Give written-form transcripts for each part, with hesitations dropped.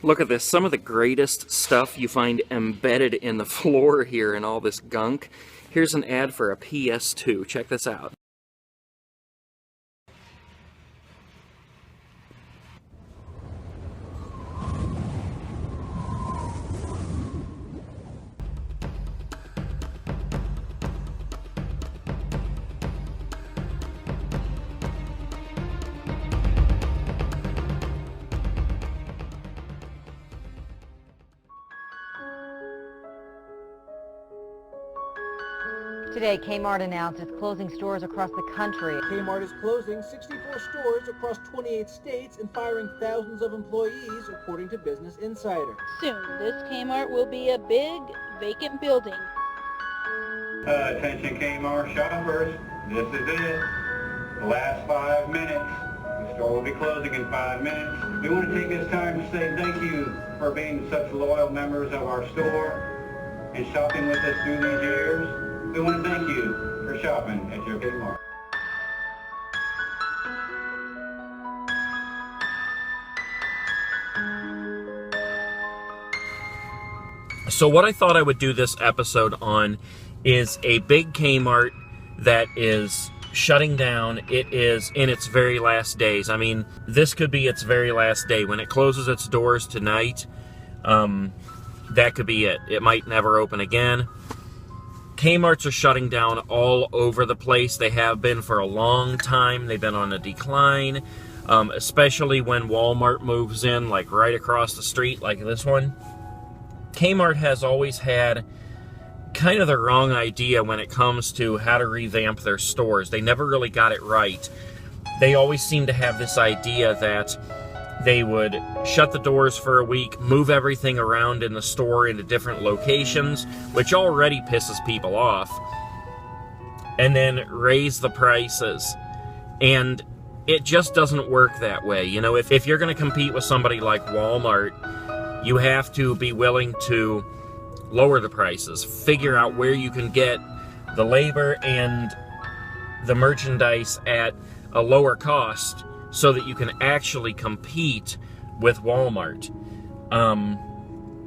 Look at this, some of the greatest stuff you find embedded in the floor here and all this gunk. Here's an ad for a PS2, check this out. Today, Kmart announced it's closing stores across the country. Kmart is closing 64 stores across 28 states and firing thousands of employees, according to Business Insider. Soon, this Kmart will be a big, vacant building. Attention Kmart shoppers, this is it. The last 5 minutes. The store will be closing in 5 minutes. We want to take this time to say thank you for being such loyal members of our store and shopping with us through these years. We want to thank you for shopping at your Kmart. So what I thought I would do this episode on is a big Kmart that is shutting down. It is in its very last days. I mean, this could be its very last day. When it closes its doors tonight, that could be it. It might never open again. Kmart's are shutting down all over the place. They have been for a long time. They've been on a decline, especially when Walmart moves in, like right across the street, like this one. Kmart has always had kind of the wrong idea when it comes to how to revamp their stores. They never really got it right. They always seem to have this idea that they would shut the doors for a week, move everything around in the store into different locations, which already pisses people off, and then raise the prices. And it just doesn't work that way. You know, if you're going to compete with somebody like Walmart, you have to be willing to lower the prices, figure out where you can get the labor and the merchandise at a lower cost, so that you can actually compete with Walmart.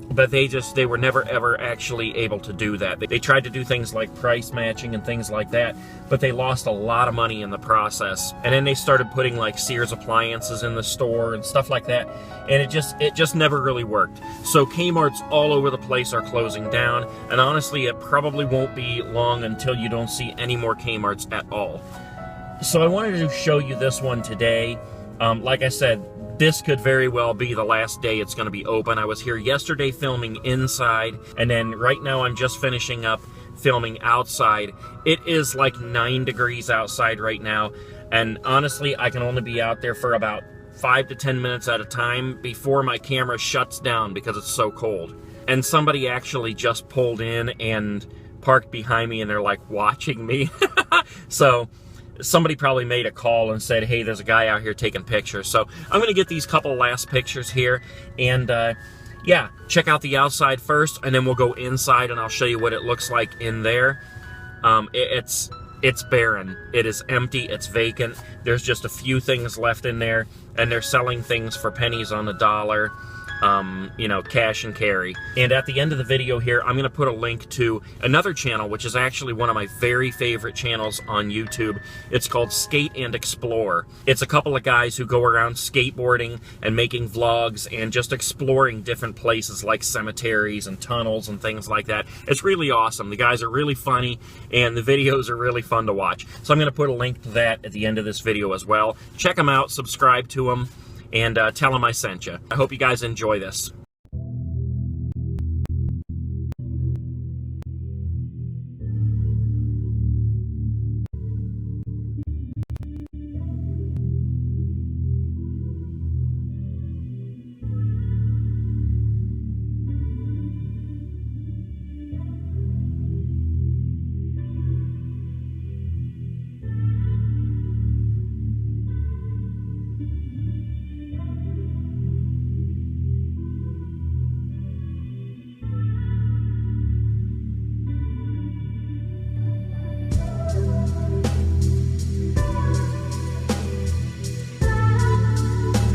But they were never ever actually able to do that. They tried to do things like price matching and things like that, but they lost a lot of money in the process. And then they started putting like Sears appliances in the store and stuff like that, and it just never really worked. So Kmart's all over the place are closing down, and honestly, it probably won't be long until you don't see any more Kmart's at all. So I wanted to show you this one today. Like I said, this could very well be the last day it's going to be open. I was here yesterday filming inside, and then right now I'm just finishing up filming outside. It is like 9 degrees outside right now, and honestly, I can only be out there for about 5 to 10 minutes at a time before my camera shuts down because it's so cold. And somebody actually just pulled in and parked behind me, and they're like watching me. So somebody probably made a call and said, hey, there's a guy out here taking pictures. So I'm going to get these couple last pictures here, and yeah, check out the outside first, and then we'll go inside and I'll show you what it looks like in there. It's barren. It is empty. It's vacant. There's just a few things left in there, and they're selling things for pennies on the dollar. You know, cash and carry. And at the end of the video here, I'm going to put a link to another channel, which is actually one of my very favorite channels on YouTube. It's called Skate and Explore. It's a couple of guys who go around skateboarding and making vlogs and just exploring different places like cemeteries and tunnels and things like that. It's really awesome. The guys are really funny, and the videos are really fun to watch. So I'm going to put a link to that at the end of this video as well. Check them out, subscribe to them, and tell them I sent you. I hope you guys enjoy this.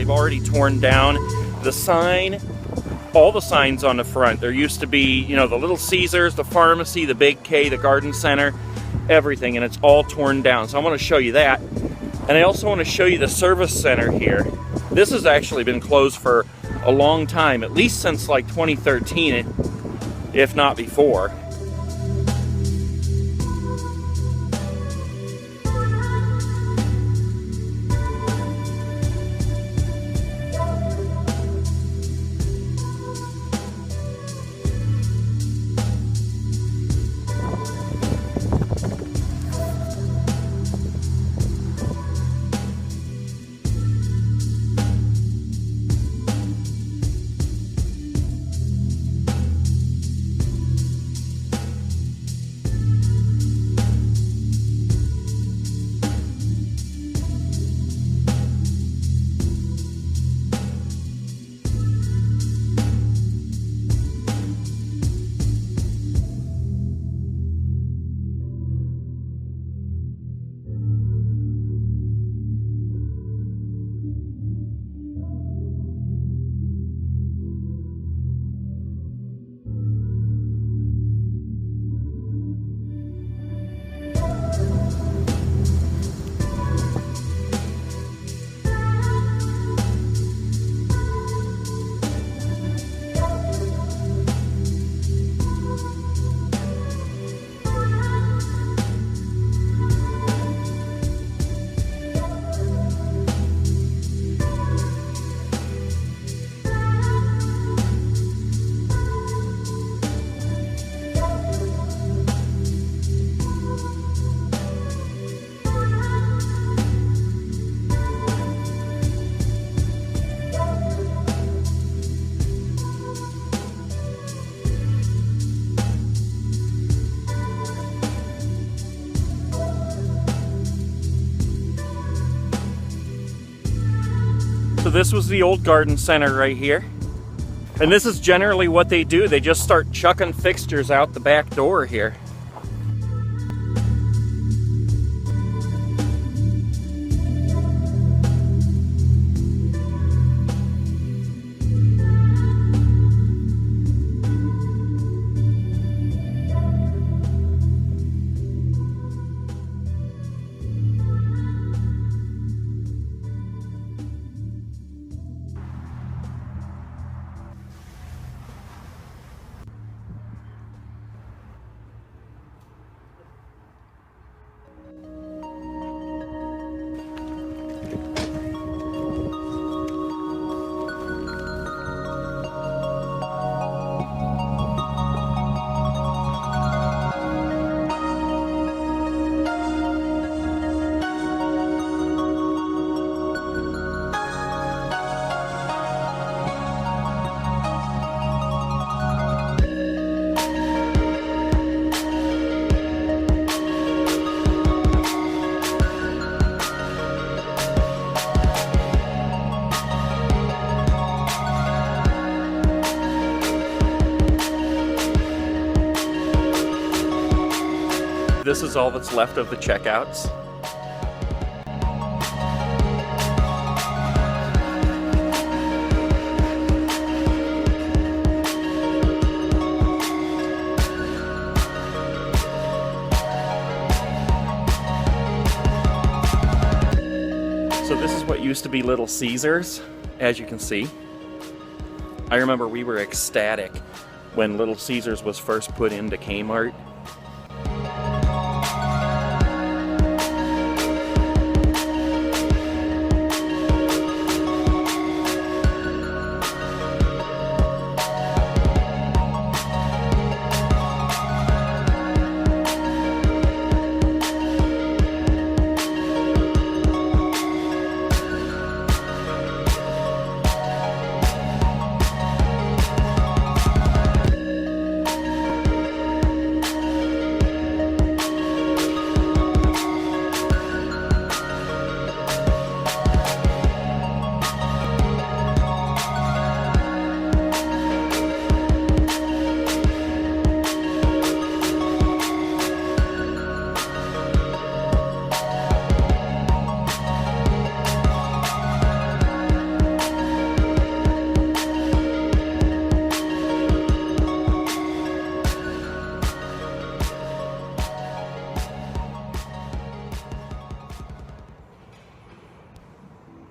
They've already torn down the sign, all the signs on the front. There used to be, you know, the little Ceasars, the pharmacy, the Big K, the garden center, everything, and it's all torn down. So I want to show you that. And I also want to show you the service center here. This has actually been closed for a long time, at least since like 2013, if not before. So this was the old garden center right here. And this is generally what they do. They just start chucking fixtures out the back door here. This is all that's left of the checkouts. So this is what used to be Little Ceasars, as you can see. I remember we were ecstatic when Little Ceasars was first put into Kmart.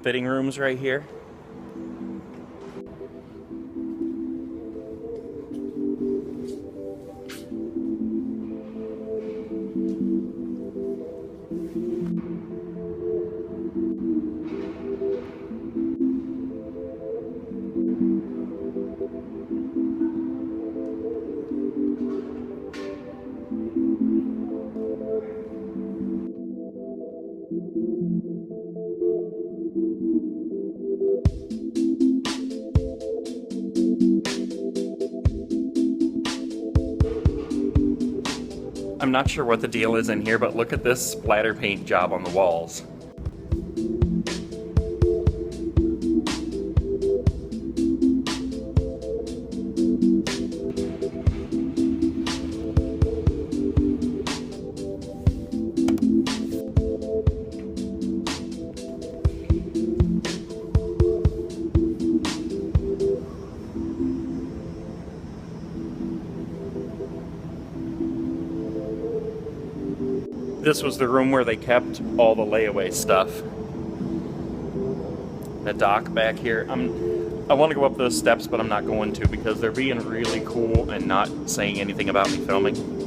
fitting rooms right here. I'm not sure what the deal is in here, but look at this splatter paint job on the walls. This was the room where they kept all the layaway stuff. The dock back here. I want to go up those steps, but I'm not going to because they're being really cool and not saying anything about me filming.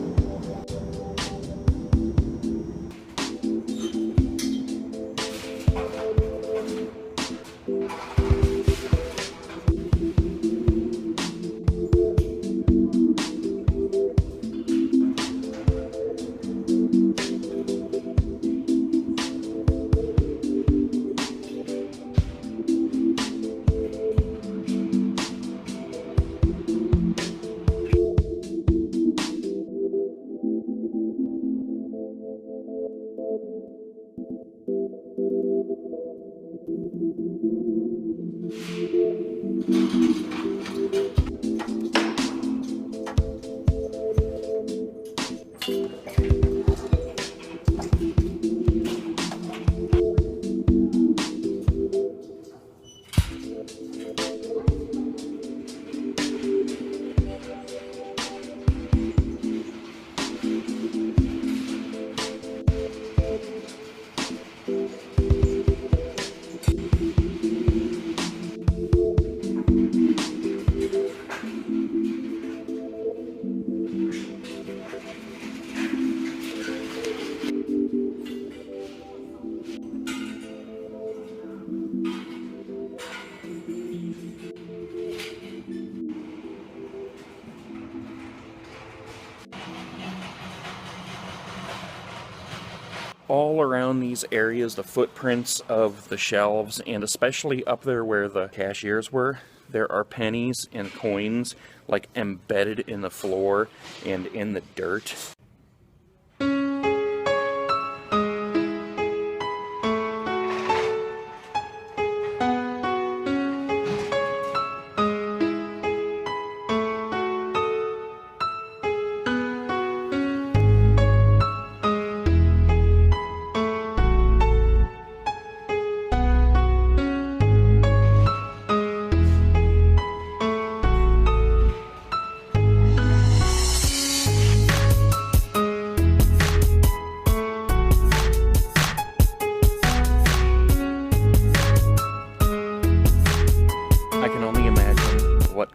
All around these areas, the footprints of the shelves, and especially up there where the cashiers were, there are pennies and coins like embedded in the floor and in the dirt.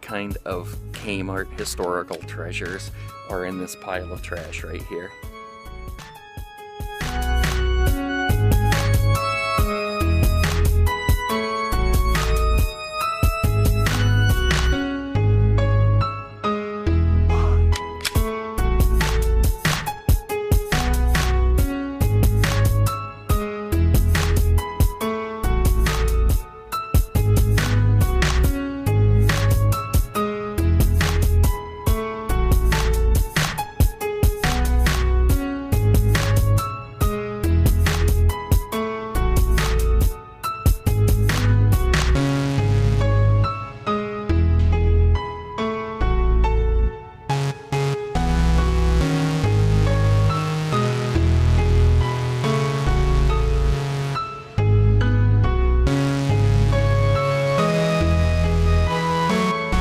Kind of Kmart historical treasures are in this pile of trash right here.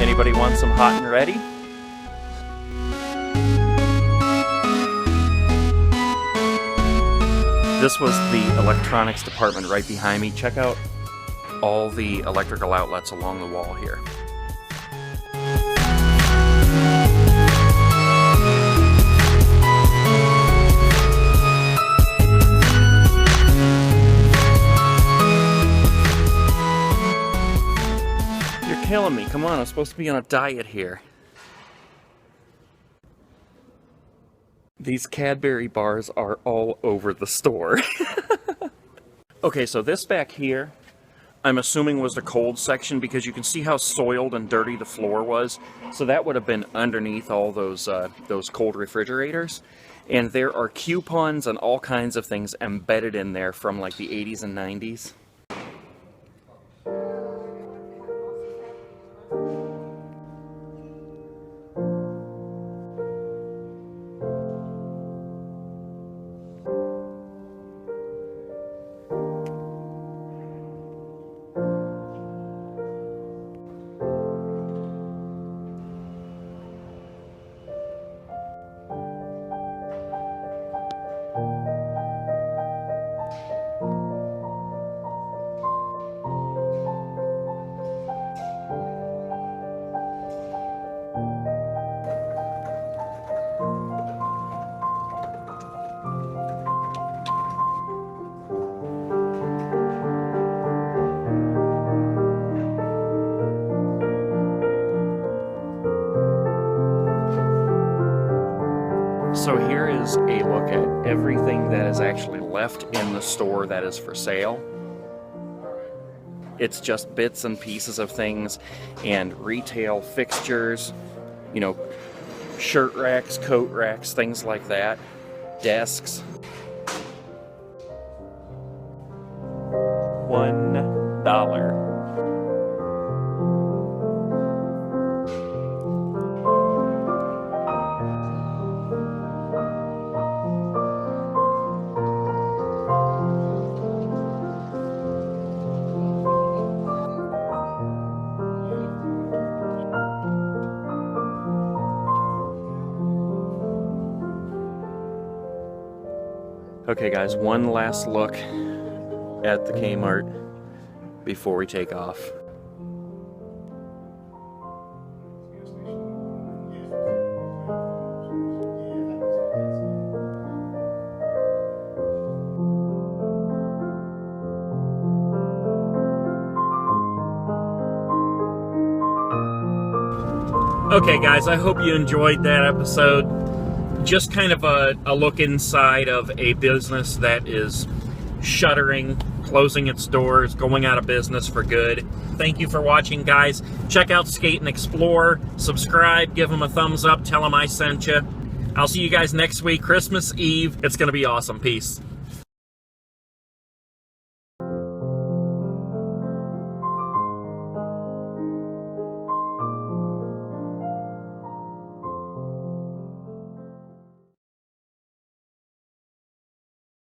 Anybody want some hot and ready? This was the electronics department right behind me. Check out all the electrical outlets along the wall here. You're killing me. Come on, I'm supposed to be on a diet here. These Cadbury bars are all over the store. Okay, so this back here, I'm assuming was the cold section because you can see how soiled and dirty the floor was. So that would have been underneath all those cold refrigerators. And there are coupons and all kinds of things embedded in there from like the 80s and 90s. So here is a look at everything that is actually left in the store that is for sale. It's just bits and pieces of things and retail fixtures, you know, shirt racks, coat racks, things like that, desks. $1. Okay guys, one last look at the Kmart before we take off. Okay guys, I hope you enjoyed that episode. Just kind of a look inside of a business that is shuttering, closing its doors, going out of business for good. Thank you for watching, guys. Check out Skate and Explore. Subscribe, give them a thumbs up, tell them I sent you. I'll see you guys next week, Christmas Eve. It's going to be awesome. Peace.